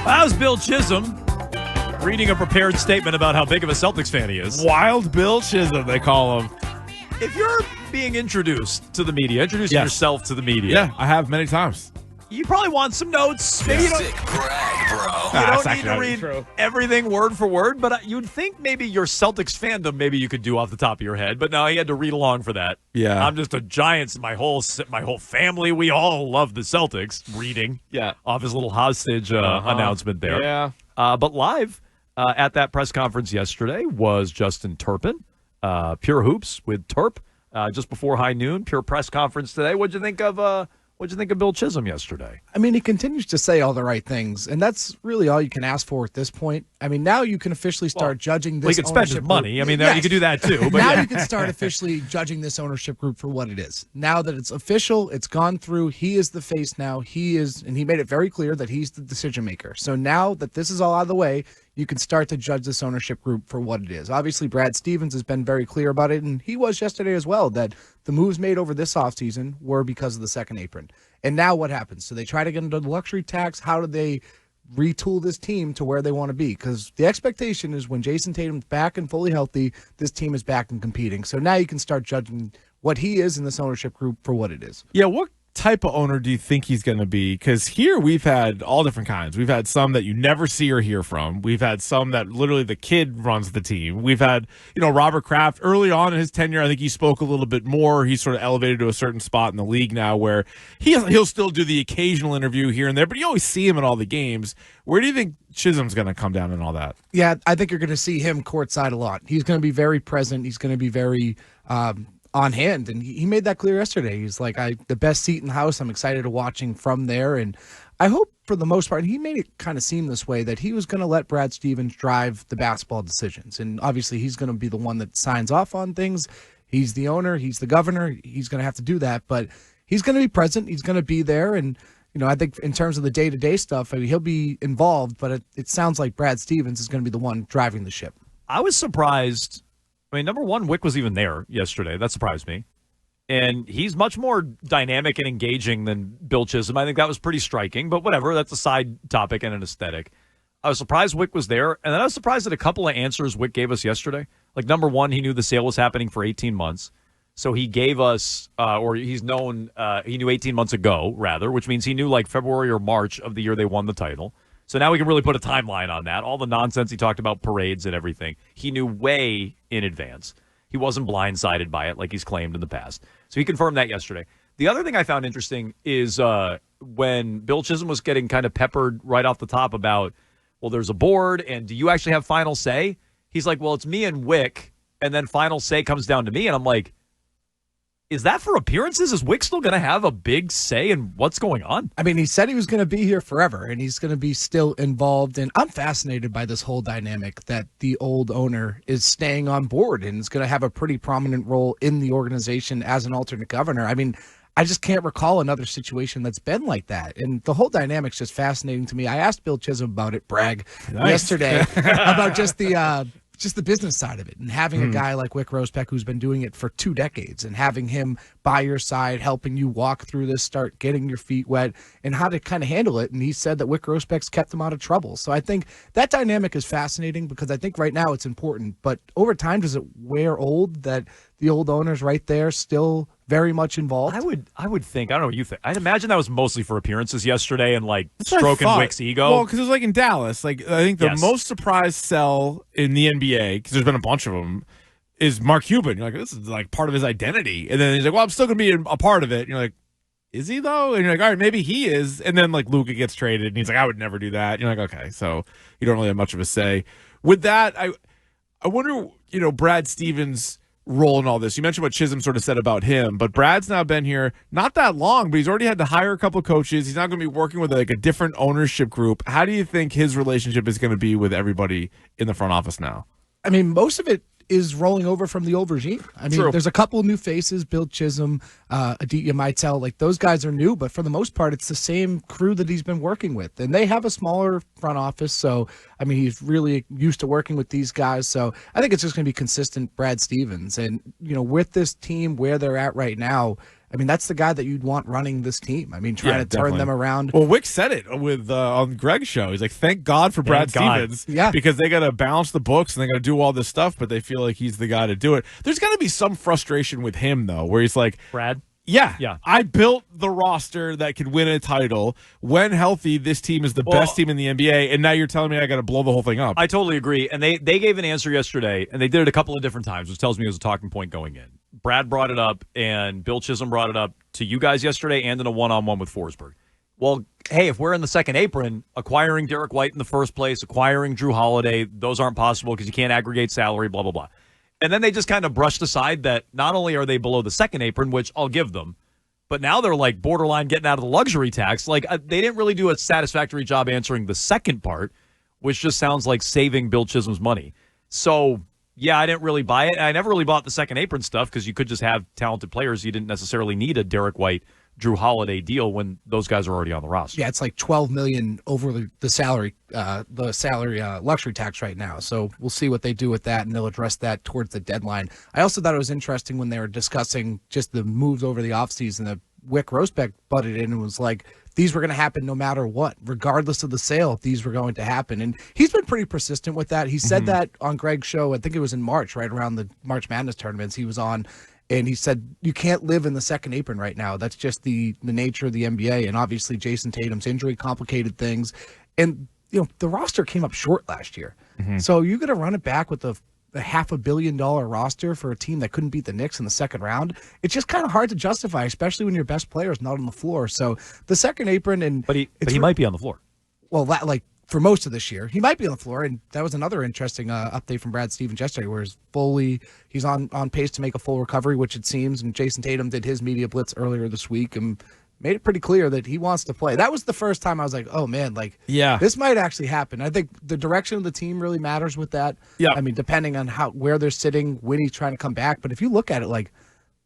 That was Bill Chisholm reading a prepared statement about how big of a Celtics fan he is. Wild Bill Chisholm, they call him. If you're being introduced to the media, introducing yourself to the media. Yeah, I have many times. You probably want some notes. Maybe you don't, you don't need to read everything word for word, but you'd think maybe your Celtics fandom, maybe you could do off the top of your head. But no, he had to read along for that. Yeah. I'm just a Giants. My whole family, we all love the Celtics. Reading off his little hostage announcement there. Yeah. But live at that press conference yesterday was Justin Turpin, Pure Hoops with Turp, just before high noon. Pure press conference today. What'd you think of Bill Chisholm yesterday? I mean, he continues to say all the right things, and that's really all you can ask for at this point. I mean, now you can officially start judging this. He can spend his money. I mean, you could do that too. But now you can start officially judging this ownership group for what it is. Now that it's official, it's gone through. He is the face now. He is, and he made it very clear that he's the decision maker. So now that this is all out of the way, you can start to judge this ownership group for what it is. Obviously, Brad Stevens has been very clear about it, and he was yesterday as well, that the moves made over this offseason were because of the second apron. And now what happens? So they try to get into the luxury tax. How do they retool this team to where they want to be? Because the expectation is when Jason Tatum's back and fully healthy, this team is back and competing. So now you can start judging what he is in this ownership group for what it is. Yeah, what type of owner do you think he's going to be? Because here we've had all different kinds. We've had some that you never see or hear from. We've had some that literally the kid runs the team. We've had, Robert Kraft early on in his tenure. I think he spoke a little bit more. He's sort of elevated to a certain spot in the league now where he'll still do the occasional interview here and there, but you always see him in all the games. Where do you think Chisholm's going to come down and all that? Yeah, I think you're going to see him courtside a lot. He's going to be very present. He's going to be very on hand, and he made that clear yesterday. He's like, the best seat in the house. I'm excited to watching from there, and I hope for the most part, and he made it kind of seem this way, that he was going to let Brad Stevens drive the basketball decisions, and obviously he's going to be the one that signs off on things. He's the owner. He's the governor. He's going to have to do that, but he's going to be present. He's going to be there, and I think in terms of the day-to-day stuff, I mean, he'll be involved, but it sounds like Brad Stevens is going to be the one driving the ship. I was surprised. I mean, number one, Wick was even there yesterday. That surprised me. And he's much more dynamic and engaging than Bill Chisholm. I think that was pretty striking, but whatever. That's a side topic and an aesthetic. I was surprised Wick was there, and then I was surprised at a couple of answers Wick gave us yesterday. Like, number one, he knew the sale was happening for 18 months. So he gave us, he knew 18 months ago, rather, which means he knew like February or March of the year they won the title. So now we can really put a timeline on that. All the nonsense he talked about, parades and everything, he knew way in advance. He wasn't blindsided by it like he's claimed in the past. So he confirmed that yesterday. The other thing I found interesting is when Bill Chisholm was getting kind of peppered right off the top about, well, there's a board, and do you actually have final say? He's like, well, it's me and Wick, and then final say comes down to me. And I'm like, is that for appearances? Is Wick still going to have a big say in what's going on? I mean, he said he was going to be here forever, and he's going to be still involved. And I'm fascinated by this whole dynamic that the old owner is staying on board and is going to have a pretty prominent role in the organization as an alternate governor. I mean, I just can't recall another situation that's been like that. And the whole dynamic's just fascinating to me. I asked Bill Chisholm about it, yesterday, about just the business side of it, and having a guy like Wick Rosepeck who's been doing it for 2 decades, and having him by your side, helping you walk through this, start getting your feet wet, and how to kind of handle it. And he said that Wick Rosepeck's kept him out of trouble. So I think that dynamic is fascinating, because I think right now it's important, but over time, does it wear old that the old owner's right there still very much involved? I would think, I don't know what you think. I'd imagine that was mostly for appearances yesterday and like stroking Wick's ego. Well, because it was like in Dallas. Like, I think the most surprised sell in the NBA, because there's been a bunch of them, is Mark Cuban. You're like, this is like part of his identity. And then he's like, well, I'm still going to be a part of it. And you're like, is he though? And you're like, all right, maybe he is. And then like Luka gets traded and he's like, I would never do that. And you're like, okay, so you don't really have much of a say. With that, I wonder, Brad Stevens' role in all this. You mentioned what Chisholm sort of said about him, but Brad's now been here not that long, but he's already had to hire a couple of coaches. He's now going to be working with like a different ownership group. How do you think his relationship is going to be with everybody in the front office now? I mean, most of it is rolling over from the old regime. I mean, there's a couple of new faces, Bill Chisholm, Aditya Maitel, like those guys are new, but for the most part, it's the same crew that he's been working with. And they have a smaller front office, so, I mean, he's really used to working with these guys. So I think it's just going to be consistent Brad Stevens. And, with this team where they're at right now, I mean, that's the guy that you'd want running this team. I mean, trying to turn them around. Well, Wick said it with on Greg's show. He's like, thank God for Brad Stevens. Yeah. Because they got to balance the books and they got to do all this stuff, but they feel like he's the guy to do it. There's got to be some frustration with him, though, where he's like, Brad? Yeah. I built the roster that could win a title. When healthy, this team is the best team in the NBA, and now you're telling me I got to blow the whole thing up. I totally agree. And they gave an answer yesterday, and they did it a couple of different times, which tells me it was a talking point going in. Brad brought it up, and Bill Chisholm brought it up to you guys yesterday and in a one-on-one with Forsberg. Well, hey, if we're in the second apron, acquiring Derek White in the first place, acquiring Drew Holiday, those aren't possible because you can't aggregate salary, blah, blah, blah. And then they just kind of brushed aside that not only are they below the second apron, which I'll give them, but now they're like borderline getting out of the luxury tax. Like they didn't really do a satisfactory job answering the second part, which just sounds like saving Bill Chisholm's money. So, yeah, I didn't really buy it. I never really bought the second apron stuff because you could just have talented players. You didn't necessarily need a Derek White, Drew Holiday deal when those guys are already on the roster. Yeah, it's like $12 million over the salary luxury tax right now. So we'll see what they do with that, and they'll address that towards the deadline. I also thought it was interesting when they were discussing just the moves over the offseason that Wick Rosbeck butted in and was like, these were going to happen no matter what. Regardless of the sale, these were going to happen. And he's been pretty persistent with that. He said that on Greg's show, I think it was in March, right around the March Madness tournaments he was on. And he said, you can't live in the second apron right now. That's just the nature of the NBA. And obviously Jason Tatum's injury complicated things. And, the roster came up short last year. So you're going to run it back with a $500 million roster for a team that couldn't beat the Knicks in the second round. It's just kind of hard to justify, especially when your best player is not on the floor. So the second apron, but he might be on the floor. Well, for most of this year, he might be on the floor, and that was another interesting update from Brad Stevens yesterday, where he's on pace to make a full recovery, which it seems. And Jason Tatum did his media blitz earlier this week and made it pretty clear that he wants to play. That was the first time I was like, oh man, this might actually happen. I think the direction of the team really matters with that. Yeah, I mean, depending on where they're sitting, when he's trying to come back. But if you look at it,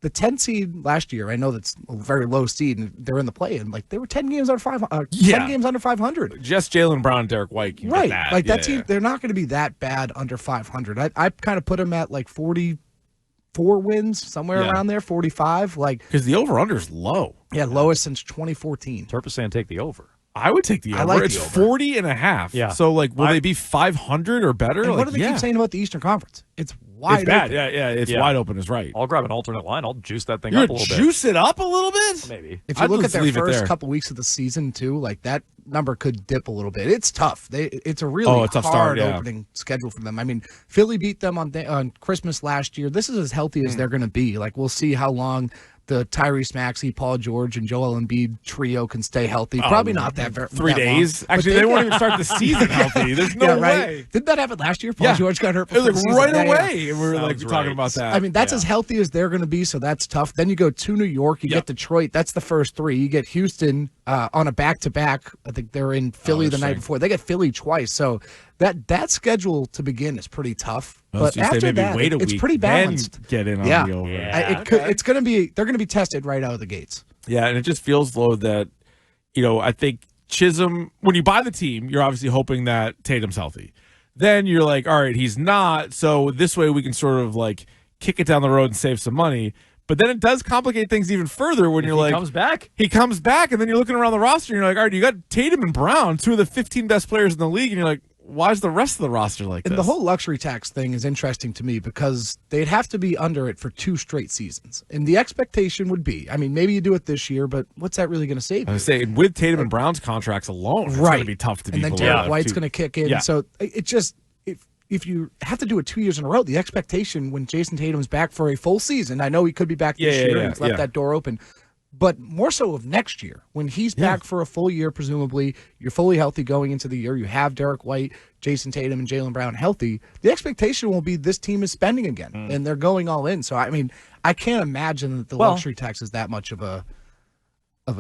the 10 seed last year, I know that's a very low seed, and they're in the play, and they were 10 games under 500. 10 games under 500. Just Jaylen Brown and Derek White can right. get that. That team, they're not going to be that bad under 500. I kind of put them at 44 wins, somewhere around there, 45. Because the over-under is low. Yeah, lowest since 2014. Turp is saying take the over. I would take the over. I like it's the over. 40.5. Yeah. So, will they be 500 or better? And what do they keep saying about the Eastern Conference? It's wide bad. open. Yeah, it's wide open is right. I'll grab an alternate line. I'll juice that thing You're up a little bit. Juice it up a little bit? Maybe. If you look at their first couple weeks of the season, too, that number could dip a little bit. It's tough. It's a really hard opening schedule for them. I mean, Philly beat them on Christmas last year. This is as healthy as they're going to be. We'll see how long the Tyrese Maxey, Paul George, and Joel Embiid trio can stay healthy. Probably not that very 3 days. Actually, they won't even start the season healthy. There's no way. Didn't that happen last year? Paul George got hurt. It was right away. And we were talking about that. I mean, that's as healthy as they're going to be, so that's tough. Then you go to New York. You get Detroit. That's the first 3. You get Houston on a back-to-back. I think they're in Philly the night before. They get Philly twice. So that schedule to begin is pretty tough. But after that, it's pretty balanced. Get in on the over. It's going to be. They're going to be tested right out of the gates. Yeah, and it just feels low that, I think Chisum, when you buy the team, you're obviously hoping that Tatum's healthy. Then you're like, all right, he's not. So this way we can sort of kick it down the road and save some money. But then it does complicate things even further when he comes back. He comes back, and then you're looking around the roster, and you're like, all right, you got Tatum and Brown, 2 of the 15 best players in the league, and you're like, why is the rest of the roster like this? And the whole luxury tax thing is interesting to me because they'd have to be under it for 2 straight seasons. And the expectation would be, I mean, maybe you do it this year, but what's that really going to save you? I was saying, with Tatum and Brown's contracts alone, it's going to be tough to be below. And then Derek White's going to kick in. Yeah. So it just, if you have to do it 2 years in a row, the expectation when Jason Tatum's back for a full season, I know he could be back this year and he's left that door open, but more so of next year when he's back for a full year, presumably you're fully healthy going into the year. You have Derek White, Jason Tatum, and Jaylen Brown healthy. The expectation will be this team is spending again, and they're going all in. So I mean, I can't imagine that the luxury tax is that much of a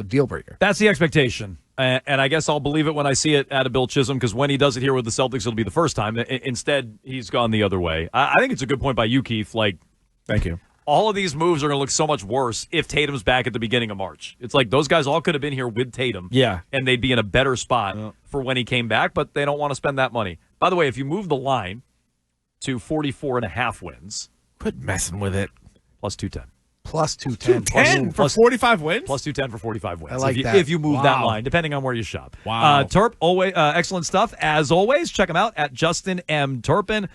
deal breaker. That's the expectation, and I guess I'll believe it when I see it out of Bill Chisholm because when he does it here with the Celtics, it'll be the first time. Instead, he's gone the other way. I think it's a good point by you, Keefe. Thank you. All of these moves are going to look so much worse if Tatum's back at the beginning of March. It's like those guys all could have been here with Tatum. Yeah. And they'd be in a better spot for when he came back, but they don't want to spend that money. By the way, if you move the line to 44.5 wins. Quit messing with it. Plus 210. Plus 210. 210 for 45 wins? Plus 210 for 45 wins. I like that. If you move that Wow. line, depending on where you shop. Wow. Turp, always, excellent stuff. As always, check him out at Justin M. Turpin.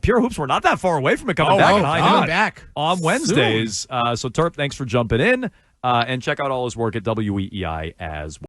Pure Hoops, we're not that far away from it coming back at high coming noon back on Wednesdays. So Turp, thanks for jumping in. And check out all his work at WEEI as well.